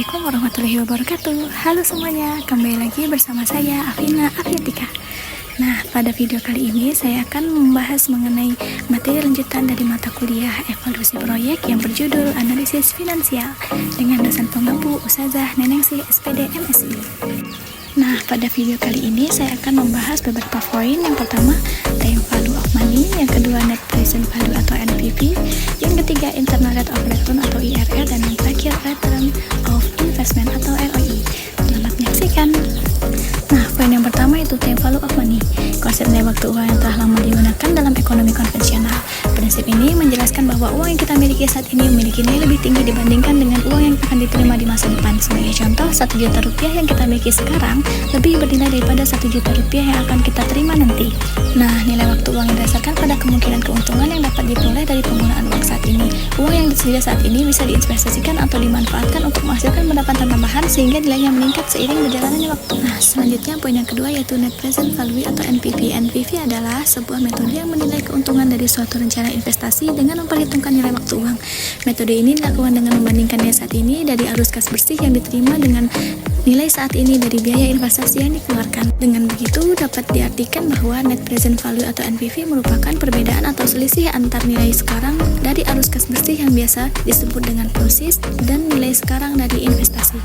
Assalamualaikum warahmatullahi wabarakatuh. Halo semuanya, kembali lagi bersama saya Afina Afiatika. Nah, pada video kali ini saya akan membahas mengenai materi lanjutan dari mata kuliah evaluasi proyek yang berjudul Analisis Finansial dengan dosen pengampu Ustazah Nenengsih SPD MSI. Nah, pada video kali ini saya akan membahas beberapa poin. Yang pertama, time value of money, yang kedua net present value atau NPV, yang ketiga internal rate of return atau IRR, dan yang terakhir return of investment atau ROI. Selamat menyaksikan. Nah, poin yang pertama itu time value of money. Konsep nilai waktu uang yang telah lama digunakan dalam ekonomi konvensional. Prinsip ini menjelaskan bahwa uang yang kita miliki saat ini memiliki nilai lebih tinggi dibandingkan dengan uang yang akan diterima di masa depan. Sebagai contoh, 1 juta rupiah yang kita miliki sekarang lebih bernilai daripada 1 juta rupiah yang akan kita terima nanti. Nah, nilai waktu uang yang didasarkan pada kemungkinan keuntungan yang dapat diperoleh dari penggunaan uang saat ini. Uang yang disediakan saat ini bisa diinvestasikan atau dimanfaatkan untuk menghasilkan pendapatan tambahan sehingga nilainya meningkat seiring berjalannya waktu. Nah, selanjutnya poin yang kedua yaitu net present value atau NPV. NPV adalah sebuah metode yang menilai keuntungan dari suatu rencana investasi dengan memperhitungkan nilai waktu uang. Metode ini dilakukan dengan membandingkan nilai saat ini dari arus kas bersih yang diterima dengan nilai saat ini dari biaya investasi yang dikeluarkan. Dengan begitu, dapat diartikan bahwa net present value atau NPV merupakan perbedaan atau selisih antar nilai sekarang dari arus kas bersih yang biasa disebut dengan proceeds dan nilai sekarang dari investasi.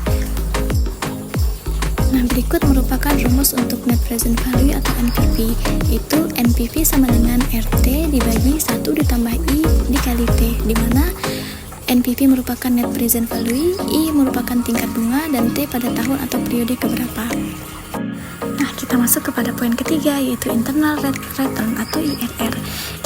Nah, berikut merupakan rumus untuk net present value atau NPV. Itu NPV sama dengan RT dibagi 1 ditambah I dikali T, di mana NPV merupakan net present value, I merupakan tingkat bunga, dan T pada tahun atau periode keberapa. Nah, kita masuk kepada poin ketiga yaitu internal rate return atau IRR.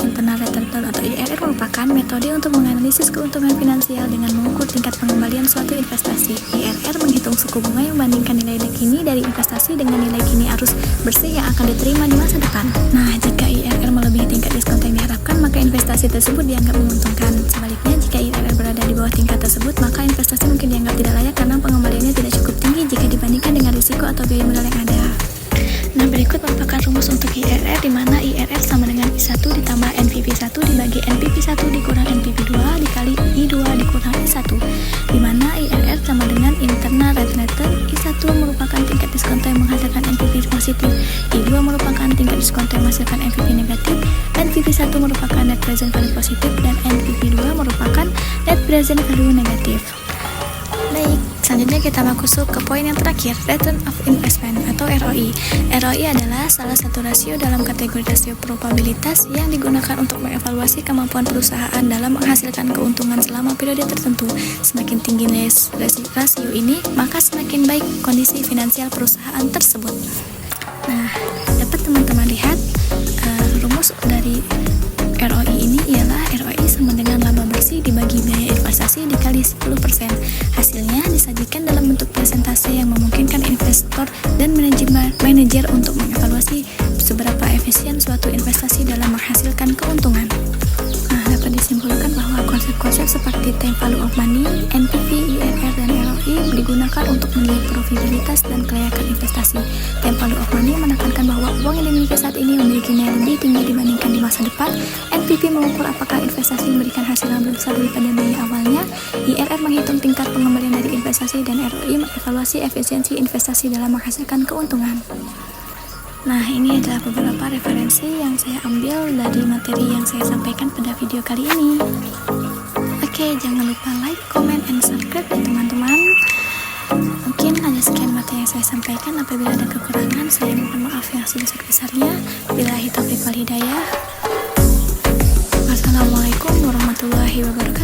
Internal rate return atau IRR merupakan metode untuk menganalisis keuntungan finansial dengan mengukur tingkat pengembalian suatu investasi. IRR menghitung suku bunga yang membandingkan nilai kini dari investasi dengan nilai kini arus bersih yang akan diterima di masa depan. Nah, jika IRR melebihi tingkat diskon yang diharapkan, maka investasi tersebut dianggap menguntungkan. Sebaliknya, jika IRR berada di bawah tingkat tersebut, maka investasi mungkin dianggap tidak layak karena pengembaliannya tidak cukup tinggi jika dibandingkan dengan risiko atau biaya modal yang ada. Nah, berikut merupakan rumus untuk IRR, di mana IRR sama dengan I1 ditambah NPV1 dibagi NPV1 dikurang NPV2 dikali I2 dikurang I1, di mana IRR sama dengan internal rate return. I1 merupakan tingkat diskonto yang menghasilkan NPV positif, I2 merupakan tingkat diskonto yang menghasilkan NPV negatif, NPV1 merupakan net present value positif, dan NPV2 merupakan net present value negatif. Baik, selanjutnya kita masuk ke poin yang terakhir, return of investment atau ROI. ROI adalah salah satu rasio dalam kategori rasio probabilitas yang digunakan untuk mengevaluasi kemampuan perusahaan dalam menghasilkan keuntungan selama periode tertentu. Semakin tinggi nilai rasio ini, maka semakin baik kondisi finansial perusahaan tersebut. Nah, dapat teman-teman lihat rumus dari ROI ini ialah ROI sama dengan laba bersih dibagi biaya investasi dikali 10%. Hasilnya disajikan dalam bentuk presentase yang memungkinkan investor dan manajer untuk mengevaluasi seberapa efisien suatu investasi dalam menghasilkan keuntungan. Nah, dapat disimpulkan bahwa konsep-konsep seperti time value of money, NPV, IRR, dan ROI digunakan untuk menilai profitabilitas dan kelayakan investasi. Time value of money menekankan bahwa uang yang dimiliki saat ini memiliki nilai lebih tinggi dibandingkan di masa depan. NPV mengukur apakah investasi memberikan hasil yang lebih besar daripada biaya awalnya. IRR menghitung tingkat pengembalian dari investasi, dan ROI mengevaluasi efisiensi investasi dalam menghasilkan keuntungan. Nah, ini adalah beberapa referensi yang saya ambil dari materi yang saya sampaikan pada video kali ini. Oke, jangan lupa like, comment, and subscribe ya teman-teman. Mungkin hanya sekian materi yang saya sampaikan. Apabila ada kekurangan, saya mohon maaf yang sebesar-besarnya. Billahi taufiq wal hidayah. Wassalamualaikum warahmatullahi wabarakatuh.